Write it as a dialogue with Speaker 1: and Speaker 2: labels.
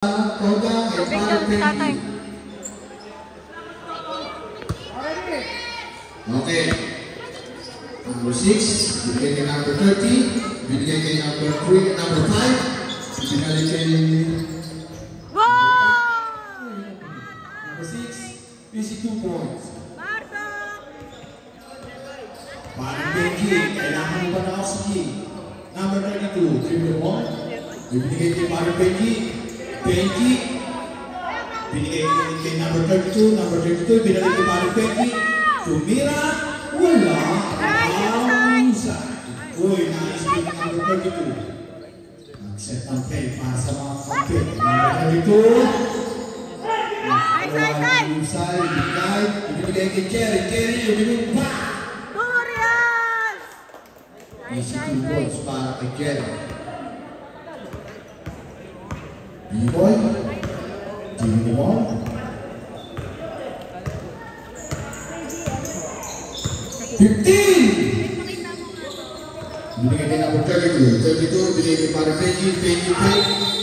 Speaker 1: Tatay.
Speaker 2: Okay. Number 6, bigay kay number 30, bigay kay number 3, number 5, binali kay number 6, easy 2 points. Parang Benji, kailangan mo ba na oxygen? Number 32, triple ball. Binigay kay parang Benji. Benji. Binigay kay number 32, number 32, binigay kay parang Benji. Tumira, wala. Uy, nice pick number 32. Nag-set ang play para sa mga kapit. Number 32. Inside, binigay. Ibinigay kay Kerry. Kerry, ibinigay pa. Easy 2 points para kay Kerry. B-boy. Give the ball. 15! Binigay kay number 32. 32, binigay kay para Peggy. Peggy, Peggy.